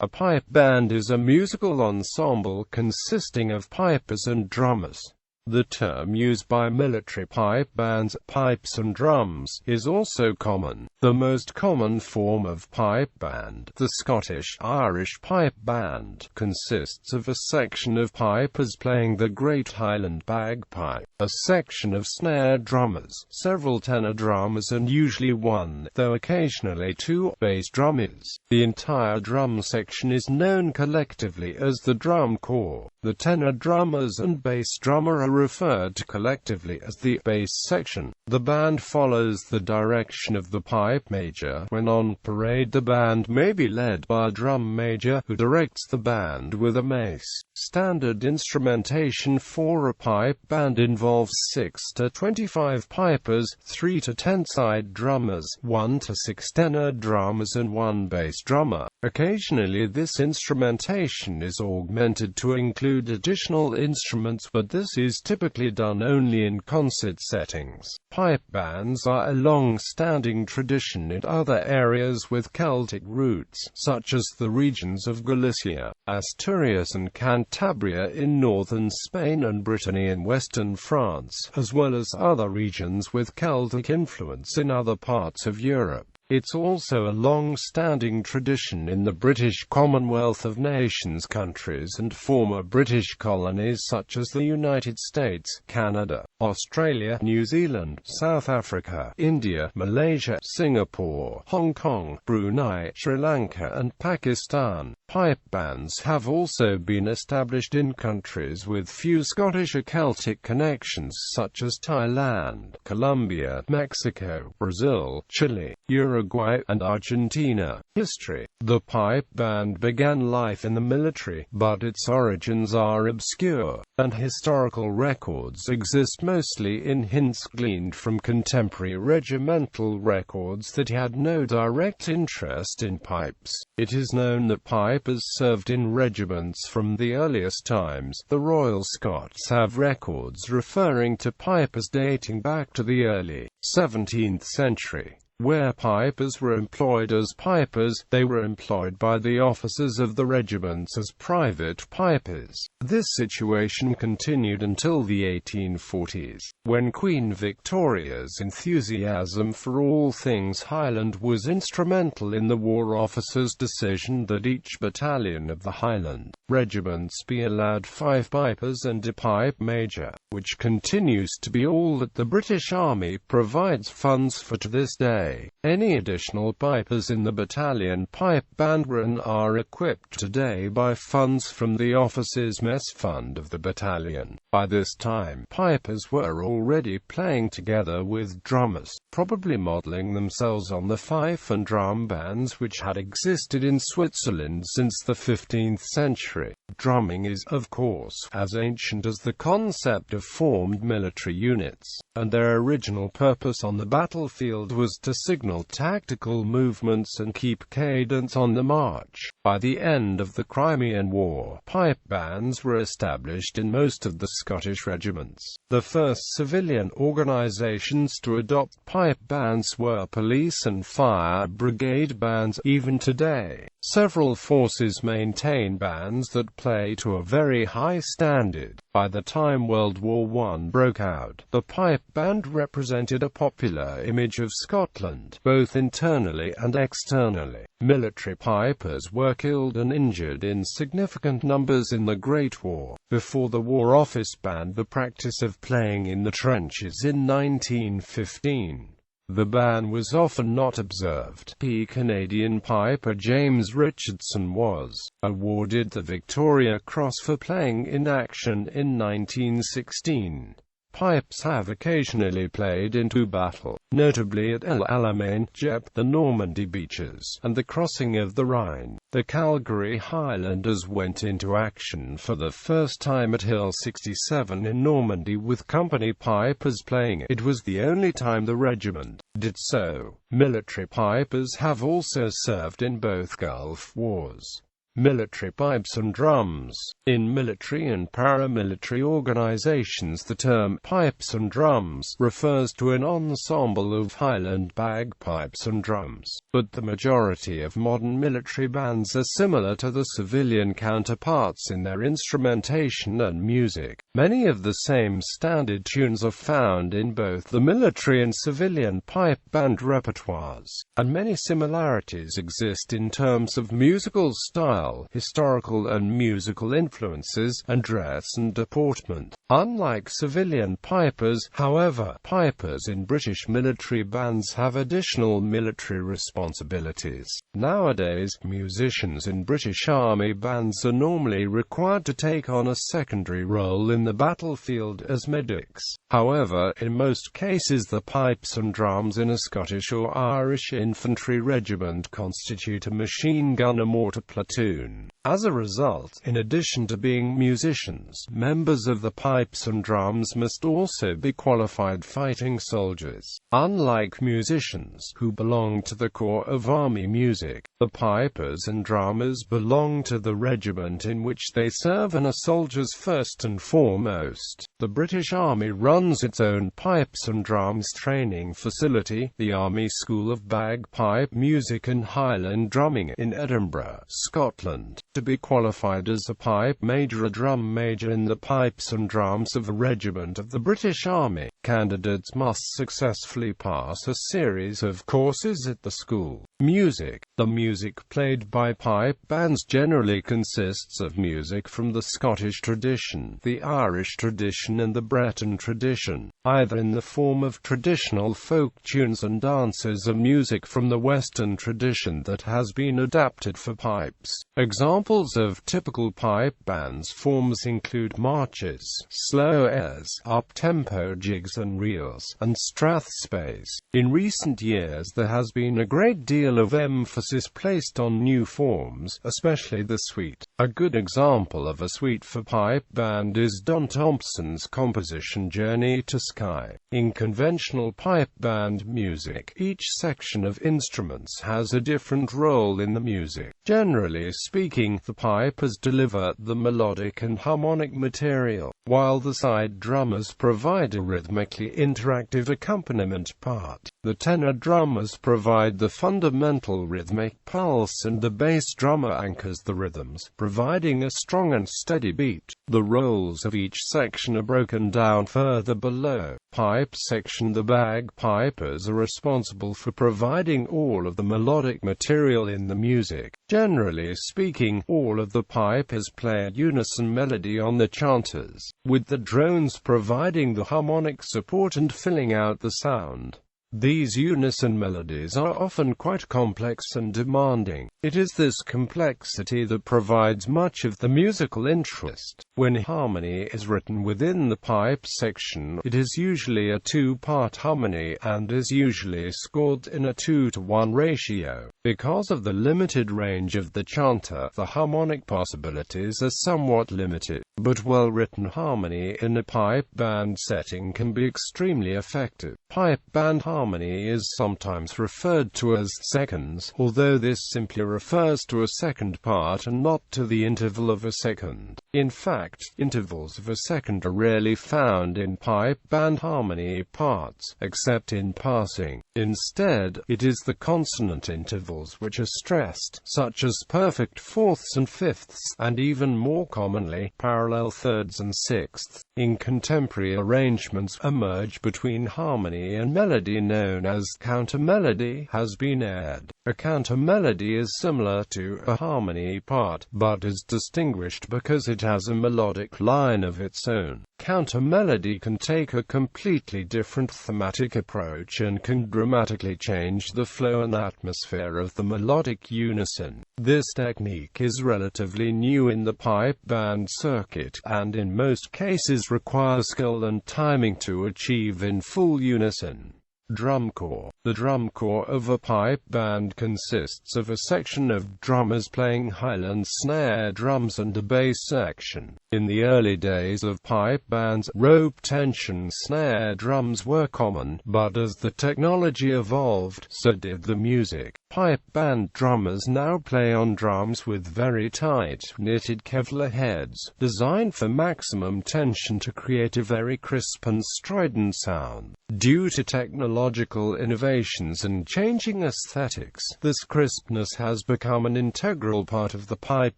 A pipe band is a musical ensemble consisting of pipers and drummers. The term used by military pipe bands, pipes and drums, is also common. The most common form of pipe band, the Scottish-Irish pipe band, consists of a section of pipers playing the Great Highland Bagpipe, a section of snare drummers, several tenor drummers and usually one, though occasionally two, bass drummers. The entire drum section is known collectively as the drum corps. The tenor drummers and bass drummer are referred to collectively as the bass section. The band follows the direction of the pipe major. When on parade, the band may be led by a drum major, who directs the band with a mace. Standard instrumentation for a pipe band involves 6 to 25 pipers, 3 to 10 side drummers, 1 to 6 tenor drummers and 1 bass drummer. Occasionally this instrumentation is augmented to include additional instruments, but this is typically done only in concert settings. Pipe bands are a long-standing tradition in other areas with Celtic roots, such as the regions of Galicia, Asturias and Cantabria in northern Spain and Brittany in western France, as well as other regions with Celtic influence in other parts of Europe. It's also a long-standing tradition in the British Commonwealth of Nations countries and former British colonies such as the United States, Canada, Australia, New Zealand, South Africa, India, Malaysia, Singapore, Hong Kong, Brunei, Sri Lanka and Pakistan. Pipe bands have also been established in countries with few Scottish or Celtic connections such as Thailand, Colombia, Mexico, Brazil, Chile, Uruguay, and Argentina. History. The pipe band began life in the military, but its origins are obscure, and historical records exist mostly in hints gleaned from contemporary regimental records that had no direct interest in pipes. It is known that pipers served in regiments from the earliest times. The Royal Scots have records referring to pipers dating back to the early 17th century. Where pipers were employed as pipers, they were employed by the officers of the regiments as private pipers. This situation continued until the 1840s, when Queen Victoria's enthusiasm for all things Highland was instrumental in the War Officer's decision that each battalion of the Highland regiments be allowed 5 pipers and a pipe major, which continues to be all that the British Army provides funds for to this day. Any additional pipers in the battalion pipe band were and are equipped today by funds from the officers' mess fund of the battalion. By this time, pipers were already playing together with drummers, probably modeling themselves on the fife and drum bands which had existed in Switzerland since the 15th century. Drumming is, of course, as ancient as the concept of formed military units, and their original purpose on the battlefield was to signal tactical movements and keep cadence on the march. By the end of the Crimean War, pipe bands were established in most of the Scottish regiments. The first civilian organizations to adopt pipe bands were police and fire brigade bands. Even today, several forces maintain bands that play to a very high standard. By the time World War I broke out, the pipe band represented a popular image of Scotland, both internally and externally. Military pipers were killed and injured in significant numbers in the Great War. Before the War Office banned the practice of playing in the trenches in 1915. The ban was often not observed. Canadian piper James Richardson was awarded the Victoria Cross for playing in action in 1916. Pipes have occasionally played into battle, notably at El Alamein, Dieppe, the Normandy beaches, and the crossing of the Rhine. The Calgary Highlanders went into action for the first time at Hill 67 in Normandy with company pipers playing. It was the only time the regiment did so. Military pipers have also served in both Gulf Wars. Military pipes and drums. In military and paramilitary organizations, the term pipes and drums refers to an ensemble of Highland bagpipes and drums, but the majority of modern military bands are similar to the civilian counterparts in their instrumentation and music. Many of the same standard tunes are found in both the military and civilian pipe band repertoires, and many similarities exist in terms of musical style, historical and musical influences, and dress and deportment. Unlike civilian pipers, however, pipers in British military bands have additional military responsibilities. Nowadays, musicians in British Army bands are normally required to take on a secondary role in the battlefield as medics. However, in most cases the pipes and drums in a Scottish or Irish infantry regiment constitute a machine gun or mortar platoon. As a result, in addition to being musicians, members of the pipes and drums must also be qualified fighting soldiers. Unlike musicians, who belong to the corps of army music, the pipers and drummers belong to the regiment in which they serve and are soldiers first and foremost. The British Army runs its own pipes and drums training facility, the Army School of Bagpipe Music and Highland Drumming, in Edinburgh, Scotland. To be qualified as a pipe major or drum major in the pipes and drums of a regiment of the British Army, candidates must successfully pass a series of courses at the school. Music. The music played by pipe bands generally consists of music from the Scottish tradition, the Irish tradition and the Breton tradition, either in the form of traditional folk tunes and dances or music from the Western tradition that has been adapted for pipes. Examples of typical pipe bands forms include marches, slow airs, up-tempo jigs and reels, and strathspeys. In recent years there has been a great deal of emphasis placed on new forms, especially the suite. A good example of a suite for pipe band is Don Thompson's composition Journey to Skye. In conventional pipe band music, each section of instruments has a different role in the music. Generally speaking, the pipers deliver the melodic and harmonic material, while the side drummers provide a rhythmically interactive accompaniment part. The tenor drummers provide the fundamental rhythmic pulse and the bass drummer anchors the rhythms, providing a strong and steady beat. The roles of each section are broken down further below. Pipe section. The bagpipers are responsible for providing all of the melodic material in the music. Generally speaking, all of the pipers play a unison melody on the chanters, with the drones providing the harmonic support and filling out the sound. These unison melodies are often quite complex and demanding. It is this complexity that provides much of the musical interest. When harmony is written within the pipe section, it is usually a two-part harmony, and is usually scored in a 2-to-1 ratio. Because of the limited range of the chanter, the harmonic possibilities are somewhat limited, but well-written harmony in a pipe band setting can be extremely effective. Pipe band harmony is sometimes referred to as seconds, although this simply refers to a second part and not to the interval of a second. In fact, intervals of a second are rarely found in pipe band harmony parts, except in passing. Instead, it is the consonant intervals which are stressed, such as perfect fourths and fifths, and even more commonly, parallel thirds and sixths. In contemporary arrangements, a merge between harmony and melody known as counter-melody has been aired. A counter-melody is similar to a harmony part, but is distinguished because it has a melodic line of its own. Counter-melody can take a completely different thematic approach and can dramatically change the flow and atmosphere of the melodic unison. This technique is relatively new in the pipe band circuit, and in most cases requires skill and timing to achieve in full unison. Drum corps. The drum corps of a pipe band consists of a section of drummers playing Highland snare drums and a bass section. In the early days of pipe bands, rope tension snare drums were common, but as the technology evolved, so did the music. Pipe band drummers now play on drums with very tight, knitted Kevlar heads, designed for maximum tension to create a very crisp and strident sound. Due to technological innovations and changing aesthetics, this crispness has become an integral part of the pipe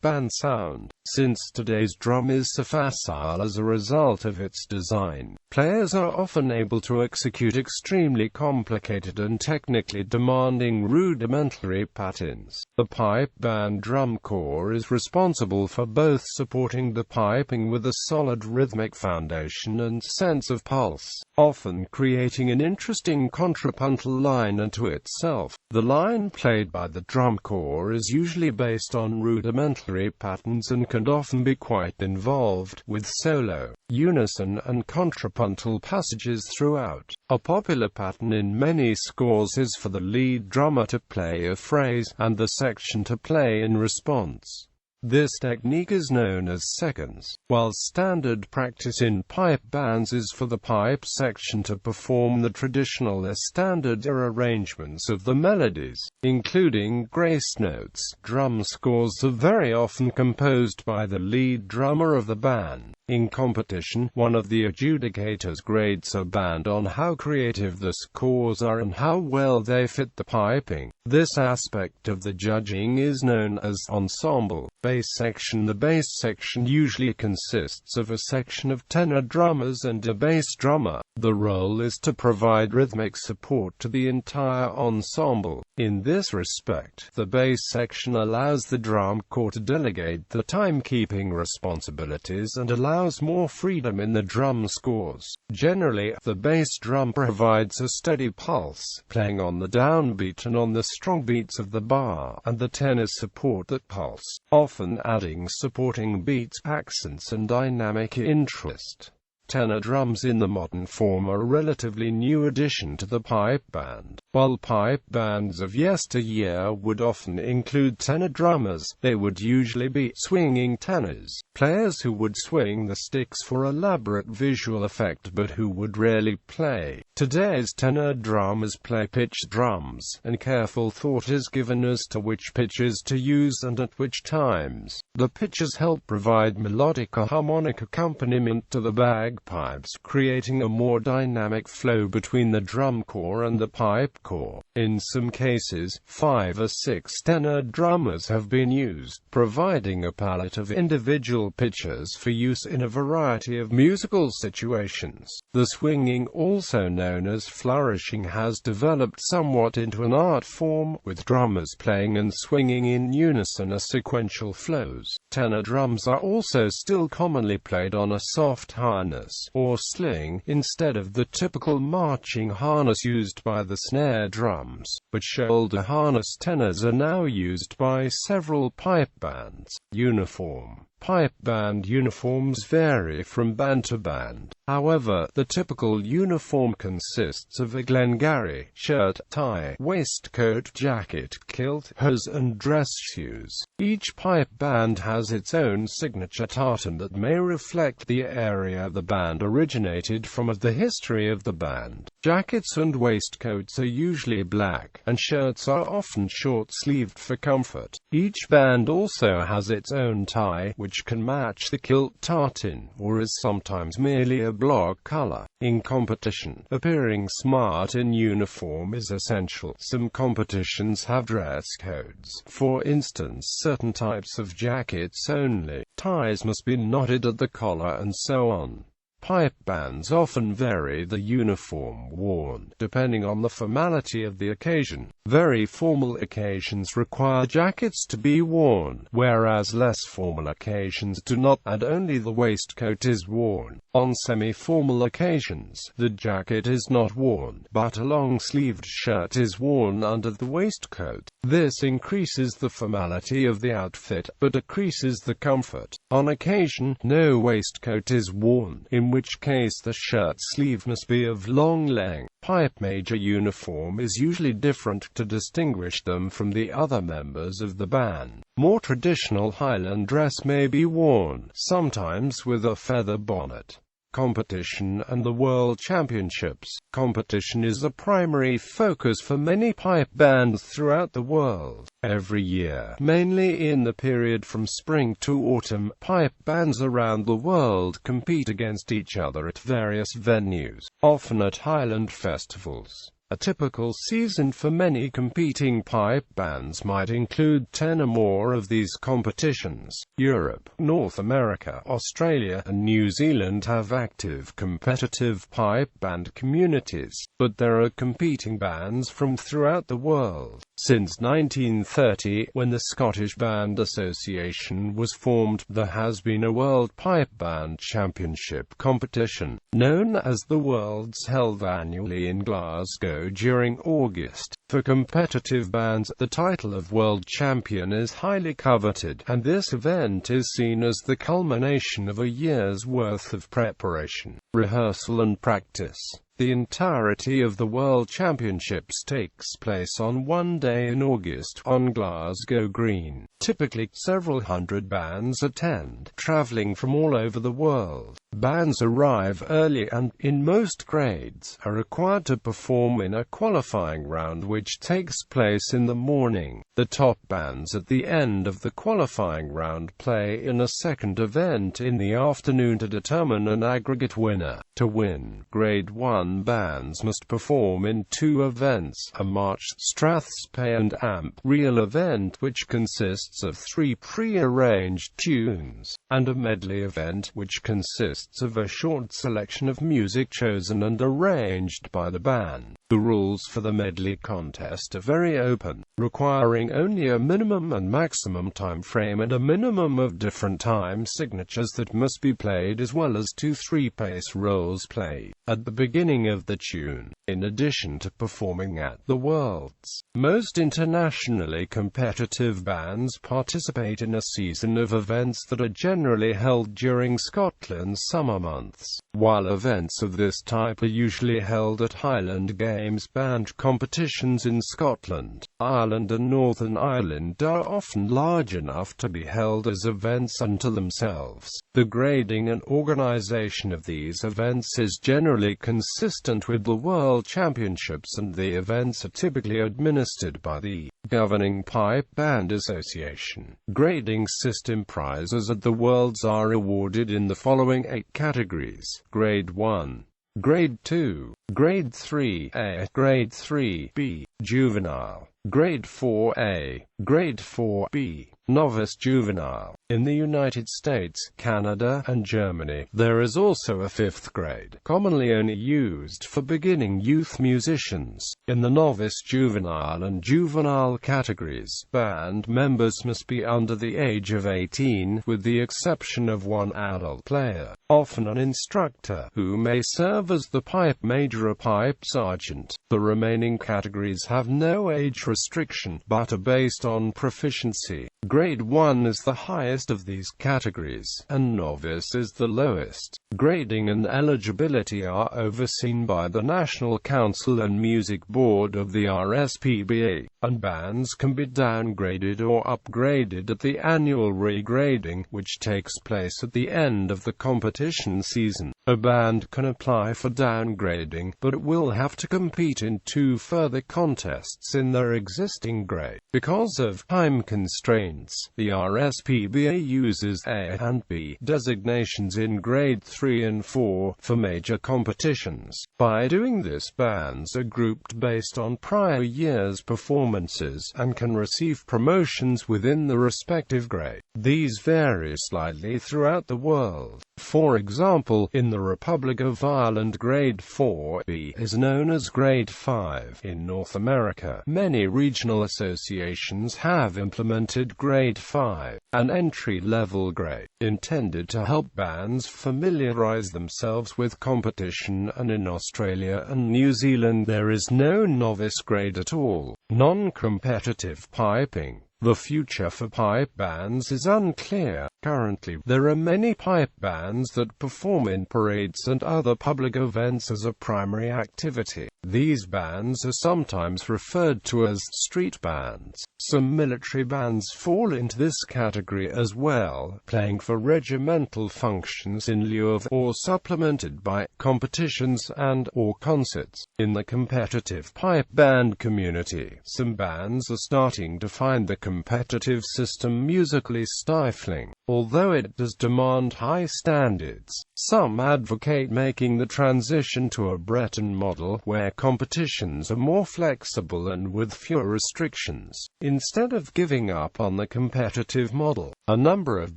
band sound. Since today's drum is so facile as a result of its design, players are often able to execute extremely complicated and technically demanding rudimentary patterns. The pipe band drum corps is responsible for both supporting the piping with a solid rhythmic foundation and sense of pulse, often creating an interesting contrapuntal line unto itself. The line played by the drum corps is usually based on rudimentary patterns and can often be quite involved, with solo, unison and contrapuntal passages throughout. A popular pattern in many scores is for the lead drummer to play a phrase, and the section to play in response. This technique is known as seconds, while standard practice in pipe bands is for the pipe section to perform the traditional standard arrangements of the melodies, including grace notes. Drum scores are very often composed by the lead drummer of the band. In competition, one of the adjudicators grades a band on how creative the scores are and how well they fit the piping. This aspect of the judging is known as ensemble. Bass section. The bass section usually consists of a section of tenor drummers and a bass drummer. The role is to provide rhythmic support to the entire ensemble. In this respect, the bass section allows the drum corps to delegate the timekeeping responsibilities and allows more freedom in the drum scores. Generally, the bass drum provides a steady pulse, playing on the downbeat and on the strong beats of the bar, and the tenors support that pulse, often adding supporting beats, accents and dynamic interest. Tenor drums in the modern form are a relatively new addition to the pipe band. While pipe bands of yesteryear would often include tenor drummers, they would usually be swinging tenors, players who would swing the sticks for elaborate visual effect but who would rarely play. Today's tenor drummers play pitch drums, and careful thought is given as to which pitches to use and at which times. The pitches help provide melodic or harmonic accompaniment to the bagpipes, creating a more dynamic flow between the drum corps and the pipe corps. In some cases, 5 or 6 tenor drummers have been used, providing a palette of individual pitches for use in a variety of musical situations. The swinging, also known as flourishing, has developed somewhat into an art form, with drummers playing and swinging in unison as sequential flows. Tenor drums are also still commonly played on a soft harness, or sling, instead of the typical marching harness used by the snare drums, but shoulder harness tenors are now used by several pipe bands. Uniform. Pipe band uniforms vary from band to band. However, the typical uniform consists of a Glengarry shirt, tie, waistcoat, jacket, kilt, hose and dress shoes. Each pipe band has its own signature tartan that may reflect the area the band originated from and the history of the band. Jackets and waistcoats are usually black, and shirts are often short-sleeved for comfort. Each band also has its own tie, which can match the kilt tartan, or is sometimes merely a block color. In competition, appearing smart in uniform is essential. Some competitions have dress codes. For instance, certain types of jackets only. Ties must be knotted at the collar and so on. Pipe bands often vary the uniform worn, depending on the formality of the occasion. Very formal occasions require jackets to be worn, whereas less formal occasions do not, and only the waistcoat is worn. On semi-formal occasions, the jacket is not worn, but a long-sleeved shirt is worn under the waistcoat. This increases the formality of the outfit, but decreases the comfort. On occasion, no waistcoat is worn, in which case the shirt sleeve must be of long length. Pipe major uniform is usually different to distinguish them from the other members of the band. More traditional Highland dress may be worn, sometimes with a feather bonnet. Competition and the World Championships. Competition is the primary focus for many pipe bands throughout the world. Every year, mainly in the period from spring to autumn, pipe bands around the world compete against each other at various venues, often at Highland festivals. A typical season for many competing pipe bands might include 10 or more of these competitions. Europe, North America, Australia, and New Zealand have active competitive pipe band communities, but there are competing bands from throughout the world. Since 1930, when the Scottish Band Association was formed, there has been a World Pipe Band Championship competition, known as the Worlds, held annually in Glasgow during August. For competitive bands, the title of World Champion is highly coveted, and this event is seen as the culmination of a year's worth of preparation, rehearsal and practice. The entirety of the World Championships takes place on one day in August, on Glasgow Green. Typically, several hundred bands attend, traveling from all over the world. Bands arrive early and, in most grades, are required to perform in a qualifying round which takes place in the morning. The top bands at the end of the qualifying round play in a second event in the afternoon to determine an aggregate winner. To win, Grade 1 bands must perform in 2 events: a marched, strathspey and amp reel event which consists of 3 pre-arranged tunes, and a medley event which consists of a short selection of music chosen and arranged by the band. The rules for the medley contest are very open, requiring only a minimum and maximum time frame and a minimum of different time signatures that must be played, as well as 2 3-pace rolls played at the beginning of the tune, in addition to performing at the Worlds. Most internationally competitive bands participate in a season of events that are generally held during Scotland's summer months. While events of this type are usually held at Highland Games, band competitions in Scotland, Ireland and Northern Ireland are often large enough to be held as events unto themselves. The grading and organisation of these events is generally consistent with the World Championships, and the events are typically administered by the governing Pipe Band Association. Grading system: prizes at the Worlds are awarded in the following 8 categories: Grade 1, Grade 2, Grade 3A, Grade 3B, Juvenile, Grade 4A, Grade 4B, Novice Juvenile. In the United States, Canada, and Germany, there is also a 5th grade, commonly only used for beginning youth musicians. In the Novice Juvenile and Juvenile categories, band members must be under the age of 18, with the exception of one adult player, often an instructor, who may serve as the pipe major or pipe sergeant. The remaining categories have no age restriction, but are based on proficiency. Grade 1 is the highest of these categories, and Novice is the lowest. Grading and eligibility are overseen by the National Council and Music Board of the RSPBA, and bands can be downgraded or upgraded at the annual regrading, which takes place at the end of the competition season. A band can apply for downgrading, but will have to compete in 2 further contests in their existing grade. Because of time constraints, the RSPBA uses A and B designations in Grade 3 and 4 for major competitions. By doing this, bands are grouped based on prior year's performances, and can receive promotions within the respective grade. These vary slightly throughout the world. For example, in the Republic of Ireland, Grade 4B is known as Grade 5. In North America, many regional associations have implemented Grade 5, an entry-level grade, intended to help bands familiarize themselves with competition, and in Australia and New Zealand there is no novice grade at all. Non-competitive piping. The future for pipe bands is unclear. Currently, there are many pipe bands that perform in parades and other public events as a primary activity. These bands are sometimes referred to as street bands. Some military bands fall into this category as well, playing for regimental functions in lieu of or supplemented by competitions and/or concerts. In the competitive pipe band community, some bands are starting to find the competitive system musically stifling. Although it does demand high standards, some advocate making the transition to a Breton model, where competitions are more flexible and with fewer restrictions. Instead of giving up on the competitive model, a number of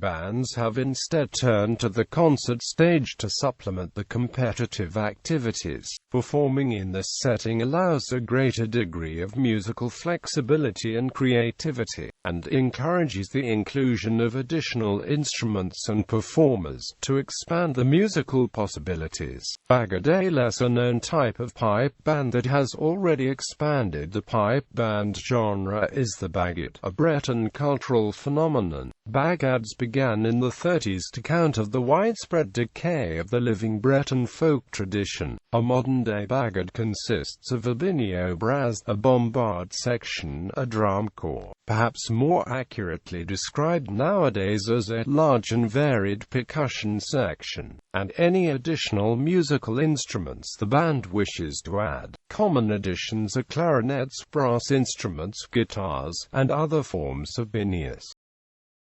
bands have instead turned to the concert stage to supplement the competitive activities. Performing in this setting allows a greater degree of musical flexibility and creativity, and encourages the inclusion of additional instruments and performers to expand the musical possibilities. Bagad, a lesser-known type of pipe band that has already expanded the pipe band genre, is the bagad, a Breton cultural phenomenon. Bagads began in the 30s to counter the widespread decay of the living Breton folk tradition. A modern-day bagad consists of a binio brass, a bombard section, a drum corps, perhaps more accurately described nowadays as a large and varied percussion section, and any additional musical instruments the band wishes to add. Common additions are clarinets, brass instruments, guitars, and other forms of binios.